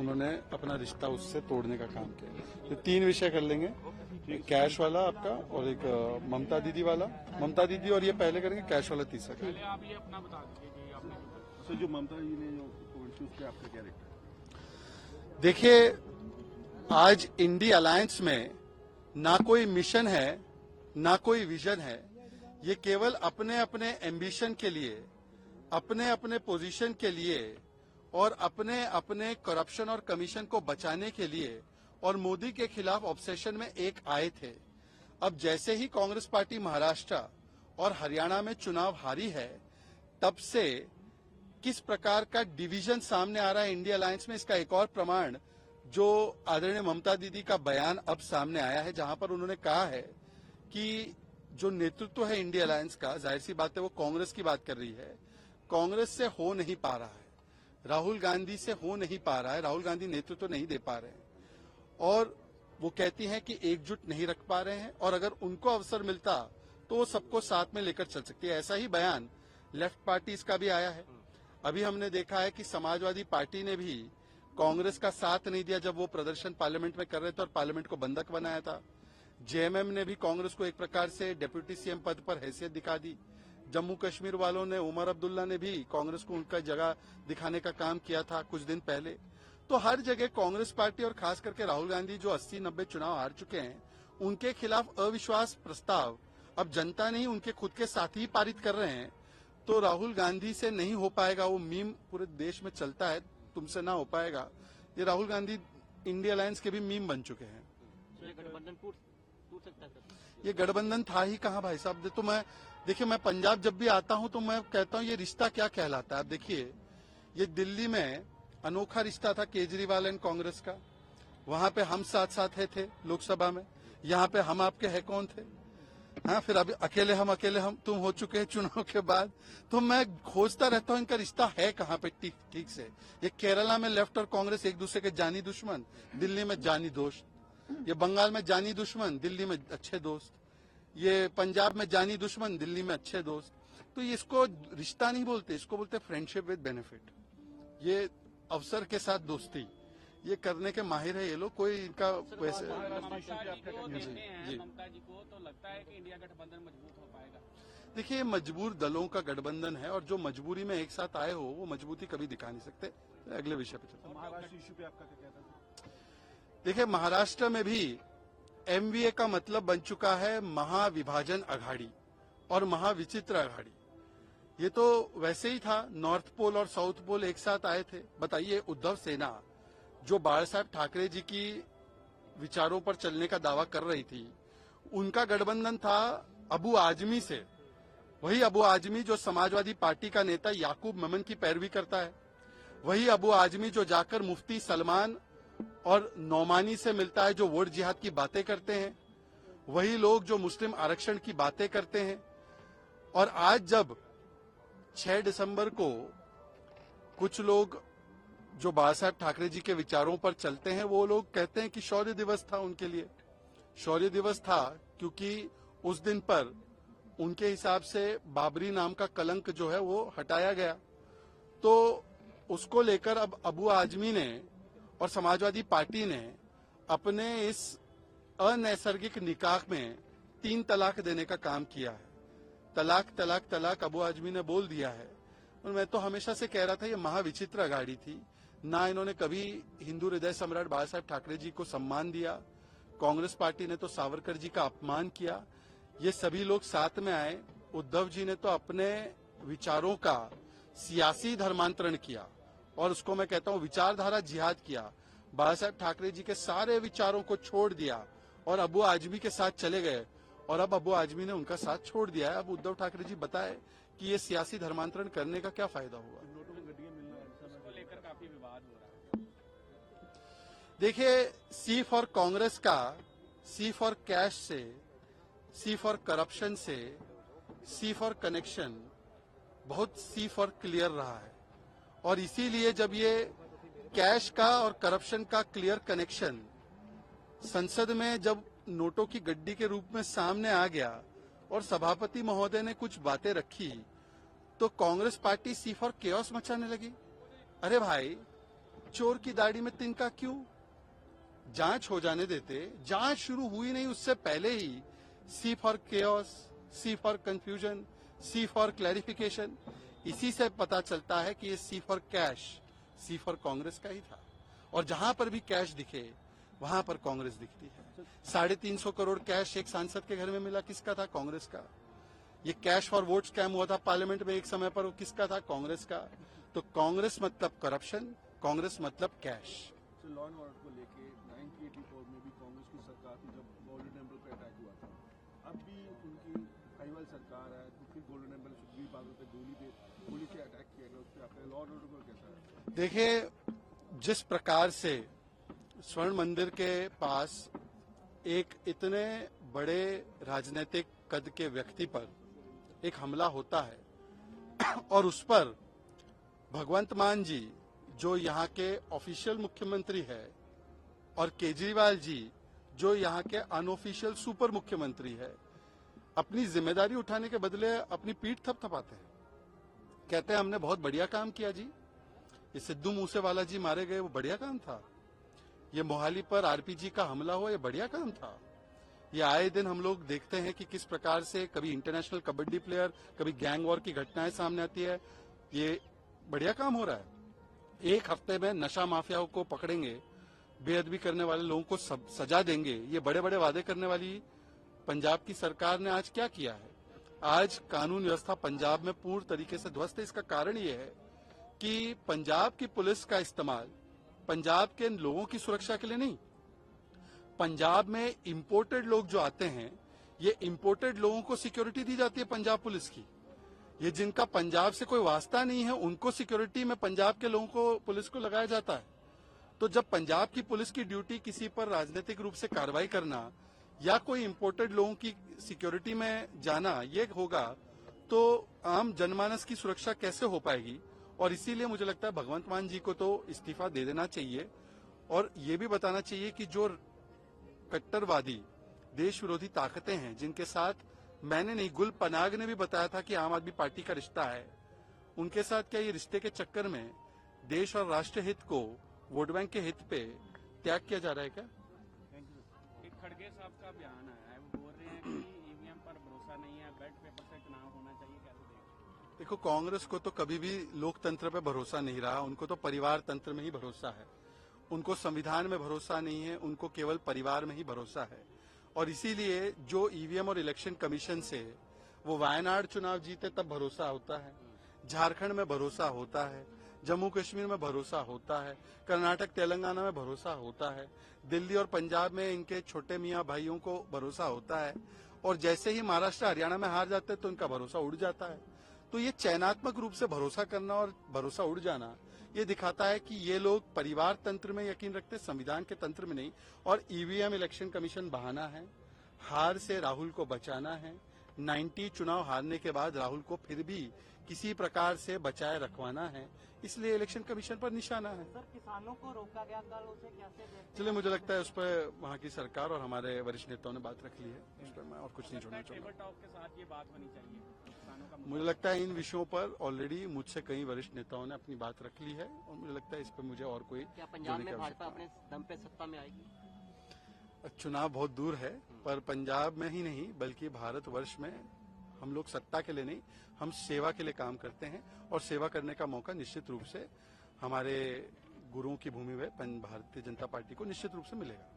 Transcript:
उन्होंने अपना रिश्ता उससे तोड़ने का काम किया। तो 3 विषय कर लेंगे, एक कैश वाला आपका और एक ममता दीदी वाला, ममता दीदी और ये पहले करेंगे, कैश वाला तीसरा करेंगे। आप ये अपना बता दीजिए कि आपने सर जो ममता जी ने जो कोविड उस पर आपका क्या देखता है? देखिए, आज इंडी अलायंस में ना कोई मिशन है ना कोई विजन है। ये केवल अपने अपने एम्बिशन के लिए, अपने अपने पोजीशन के लिए और अपने अपने करप्शन और कमीशन को बचाने के लिए और मोदी के खिलाफ ऑब्सेशन में एक आए थे। अब जैसे ही कांग्रेस पार्टी महाराष्ट्र और हरियाणा में चुनाव हारी है, तब से किस प्रकार का डिवीजन सामने आ रहा है इंडिया अलायंस में, इसका एक और प्रमाण जो आदरणीय ममता दीदी का बयान अब सामने आया है, जहां पर उन्होंने कहा है कि जो नेतृत्व है इंडिया अलायंस का, जाहिर सी बात है वो कांग्रेस की बात कर रही है, कांग्रेस से हो नहीं पा रहा है, राहुल गांधी से हो नहीं पा रहा है, राहुल गांधी नेतृत्व नहीं दे पा रहे हैं और वो कहती हैं कि एकजुट नहीं रख पा रहे हैं और अगर उनको अवसर मिलता तो वो सबको साथ में लेकर चल सकती है। ऐसा ही बयान लेफ्ट पार्टीज का भी आया है। अभी हमने देखा है कि समाजवादी पार्टी ने भी कांग्रेस का साथ नहीं दिया जब वो प्रदर्शन पार्लियामेंट में कर रहे थे और पार्लियामेंट को बंधक बनाया था। जेएमएम ने भी कांग्रेस को एक प्रकार से डेप्यूटी सीएम पद पर हैसियत दिखा दी। जम्मू कश्मीर वालों ने, उमर अब्दुल्ला ने भी कांग्रेस को उनका जगह दिखाने का काम किया था कुछ दिन पहले। तो हर जगह कांग्रेस पार्टी और खास करके राहुल गांधी जो 80-90 चुनाव हार चुके हैं, उनके खिलाफ अविश्वास प्रस्ताव अब जनता नहीं उनके खुद के साथी ही पारित कर रहे हैं। तो राहुल गांधी से नहीं हो पाएगा, वो मीम पूरे देश में चलता है, तुमसे ना हो पाएगा। ये राहुल गांधी इंडिया अलायंस के भी मीम बन चुके हैं। गठबंधन टूट सकता है। ये गठबंधन था ही कहाँ भाई साहब। तो देखिए मैं पंजाब जब भी आता हूँ तो मैं कहता हूँ ये रिश्ता क्या कहलाता है। आप देखिए, ये दिल्ली में अनोखा रिश्ता था केजरीवाल एंड कांग्रेस का। वहां पे हम साथ साथ थे लोकसभा में, यहाँ पे हम आपके है कौन थे। हाँ, फिर अभी अकेले हम तुम हो चुके हैं चुनाव के बाद। तो मैं खोजता रहता हूँ इनका रिश्ता है कहाँ पे ठीक से। ये केरला में लेफ्ट और कांग्रेस एक दूसरे के जानी दुश्मन, दिल्ली में जानी दोस्त। ये बंगाल में जानी दुश्मन, दिल्ली में अच्छे दोस्त। ये पंजाब में जानी दुश्मन, दिल्ली में अच्छे दोस्त। तो इसको रिश्ता नहीं बोलते, इसको बोलते फ्रेंडशिप विद बेनिफिट। ये अवसर के साथ दोस्ती ये करने के माहिर है ये लोग। कोई इनका वैसे ममता जी को तो लगता है कि इंडिया गठबंधन मजबूत हो पाएगा। देखिए, मजबूर दलों का गठबंधन है और जो मजबूरी में एक साथ आए हो वो मजबूती कभी दिखा नहीं सकते। अगले विषय पे चलते हैं। महाराष्ट्र इश्यू पे आपका क्या कहना है? देखिए, महाराष्ट्र में भी एमवीए का मतलब बन चुका है महाविभाजन अघाड़ी और महाविचित्र अघाड़ी। ये तो वैसे ही था, नॉर्थ पोल और साउथ पोल एक साथ आए थे। बताइए, उद्धव सेना जो बाला साहब ठाकरे जी की विचारों पर चलने का दावा कर रही थी, उनका गठबंधन था अबू आजमी से। वही अबू आजमी जो समाजवादी पार्टी का नेता याकूब मेमन की पैरवी करता है, वही अबू आजमी जो जाकर मुफ्ती सलमान और नौमानी से मिलता है, जो वोट जिहाद की बातें करते हैं, वही लोग जो मुस्लिम आरक्षण की बातें करते हैं। और आज जब 6 दिसंबर को कुछ लोग जो बाला साहब ठाकरे जी के विचारों पर चलते हैं, वो लोग कहते हैं कि शौर्य दिवस था उनके लिए। शौर्य दिवस था क्योंकि उस दिन पर उनके हिसाब से बाबरी नाम का कलंक जो है वो हटाया गया। तो उसको लेकर अब अबू आजमी ने और समाजवादी पार्टी ने अपने इस अनैसर्गिक निकाह में 3 तलाक देने का काम किया है। तलाक तलाक तलाक अबू आजमी ने बोल दिया है। और मैं तो हमेशा से कह रहा था ये महाविचित्र अघाड़ी थी। ना इन्होंने कभी हिंदू हृदय सम्राट बाला साहब ठाकरे जी को सम्मान दिया, कांग्रेस पार्टी ने तो सावरकर जी का अपमान किया। ये सभी लोग साथ में आए। उद्धव जी ने तो अपने विचारों का सियासी धर्मांतरण किया और उसको मैं कहता हूँ विचारधारा जिहाद किया। बाला साहब ठाकरे जी के सारे विचारों को छोड़ दिया और अबू आजमी के साथ चले गए और अब अबू आजमी ने उनका साथ छोड़ दिया है। अब उद्धव ठाकरे जी बताए कि ये सियासी धर्मांतरण करने का क्या फायदा हुआ। इसको लेकर काफी विवाद हो रहा है। देखिए, सी फॉर कांग्रेस का सी फॉर कैश से, सी फॉर करप्शन से, सी फॉर कनेक्शन बहुत सी फॉर क्लियर रहा है। और इसीलिए जब ये कैश का और करप्शन का क्लियर कनेक्शन संसद में जब नोटों की गड्डी के रूप में सामने आ गया और सभापति महोदय ने कुछ बातें रखी, तो Congress party C for chaos मचाने लगी। अरे भाई, चोर की दाढ़ी में तिनका क्यों? जांच हो जाने देते। जांच शुरू हुई नहीं उससे पहले ही C for chaos, C for confusion, C for clarification. इसी से पता चलता है कि ये C for cash, C for Congress का ही था। और जहां पर भी कैश दिखे वहां पर कांग्रेस दिखती है। 350 करोड़ कैश एक सांसद के घर में मिला, किसका था? कांग्रेस का। ये कैश फॉर वोट स्कैम हुआ था पार्लियामेंट में एक समय पर, वो किसका था? कांग्रेस का। तो कांग्रेस मतलब करप्शन, कांग्रेस मतलब कैश। तो लॉ एंड ऑर्डर को लेके 1984 में भी कांग्रेस की सरकार थी जब गोल्डन टेम्पल पे अटैक हुआ था। अब भी उनकी अहिवाल सरकार है तो फिर गोल्डन टेम्पल सुखबीर बादल पे गोली से अटैक किया गया, उस पर आपका लॉ एंड ऑर्डर को कैसा है? देखिए, जिस प्रकार से स्वर्ण मंदिर के पास एक इतने बड़े राजनीतिक कद के व्यक्ति पर एक हमला होता है और उस पर भगवंत मान जी जो यहाँ के ऑफिशियल मुख्यमंत्री है और केजरीवाल जी जो यहाँ के अनऑफिशियल सुपर मुख्यमंत्री है, अपनी जिम्मेदारी उठाने के बदले अपनी पीठ थपथपाते हैं। कहते हैं हमने बहुत बढ़िया काम किया जी, ये सिद्धू मूसेवाला जी मारे गए वो बढ़िया काम था, ये मोहाली पर आरपीजी का हमला हुआ ये बढ़िया काम था। ये आए दिन हम लोग देखते हैं कि किस प्रकार से कभी इंटरनेशनल कबड्डी प्लेयर, कभी गैंग वॉर की घटनाएं सामने आती है, ये बढ़िया काम हो रहा है। एक हफ्ते में नशा माफियाओं को पकड़ेंगे, बेअदबी करने वाले लोगों को सजा देंगे, ये बड़े बड़े वादे करने वाली पंजाब की सरकार ने आज क्या किया है? आज कानून व्यवस्था पंजाब में पूर्ण तरीके से ध्वस्त है। इसका कारण ये है कि पंजाब की पुलिस का इस्तेमाल पंजाब के लोगों की सुरक्षा के लिए नहीं, पंजाब में इंपोर्टेड लोग जो आते हैं, ये इंपोर्टेड लोगों को सिक्योरिटी दी जाती है पंजाब पुलिस की। ये जिनका पंजाब से कोई वास्ता नहीं है उनको सिक्योरिटी में पंजाब के लोगों को, पुलिस को लगाया जाता है। तो जब पंजाब की पुलिस की ड्यूटी किसी पर राजनीतिक रूप से कार्रवाई करना या कोई इंपोर्टेड लोगों की सिक्योरिटी में जाना ये होगा, तो आम जनमानस की सुरक्षा कैसे हो पाएगी? और इसीलिए मुझे लगता है भगवंत मान जी को तो इस्तीफा दे देना चाहिए और ये भी बताना चाहिए कि जो कट्टरवादी देश विरोधी ताकतें हैं जिनके साथ मैंने नहीं, गुल पनाग ने भी बताया था कि आम आदमी पार्टी का रिश्ता है, उनके साथ क्या ये रिश्ते के चक्कर में देश और राष्ट्र हित को वोट बैंक के हित पे त्याग किया जा रहा है क्या? एक खड़गे साहब का बयान आया है, वो बोल रहे हैं कि ईवीएम पर भरोसा नहीं है, बैलेट पेपर से चुनाव होना चाहिए, कैसे देखते? देखो, कांग्रेस को तो कभी भी लोकतंत्र पे भरोसा नहीं रहा, उनको तो परिवार तंत्र में ही भरोसा है, उनको संविधान में भरोसा नहीं है, उनको केवल परिवार में ही भरोसा है। और इसीलिए जो ईवीएम और इलेक्शन कमीशन से वो वायनाड चुनाव जीते तब भरोसा होता है, झारखंड में भरोसा होता है, जम्मू कश्मीर में भरोसा होता है, कर्नाटक तेलंगाना में भरोसा होता है, दिल्ली और पंजाब में इनके छोटे मियाँ भाइयों को भरोसा होता है, और जैसे ही महाराष्ट्र हरियाणा में हार जाते हैं तो इनका भरोसा उड़ जाता है। तो ये चयनात्मक रूप से भरोसा करना और भरोसा उड़ जाना ये दिखाता है कि ये लोग परिवार तंत्र में यकीन रखते, संविधान के तंत्र में नहीं। और ईवीएम इलेक्शन कमीशन बहाना है, हार से राहुल को बचाना है। 90 चुनाव हारने के बाद राहुल को फिर भी किसी प्रकार से बचाए रखवाना है, इसलिए इलेक्शन कमीशन पर निशाना है। सर, किसानों को रोका गया, कल उसे कैसे देखते? चलिए, मुझे लगता है उस पर वहाँ की सरकार और हमारे वरिष्ठ नेताओं ने बात रख ली है, उस पर मैं और कुछ नहीं जोड़ना चाहूंगा। टेबल टॉक के साथ ये बात होनी चाहिए, किसानों का मुझे लगता है इन विषयों पर ऑलरेडी मुझसे कई वरिष्ठ नेताओं ने अपनी बात रख ली है और मुझे लगता है इस पर मुझे और कोई क्या पंजाब जोड़ने की में भाजपा आवश्यकता अपने दम पे सत्ता में आएगी? नहीं। चुनाव बहुत दूर है, पर पंजाब में ही नहीं बल्कि भारतवर्ष में हम लोग सत्ता के लिए नहीं, हम सेवा के लिए काम करते हैं और सेवा करने का मौका निश्चित रूप से हमारे गुरुओं की भूमि में भारतीय जनता पार्टी को निश्चित रूप से मिलेगा।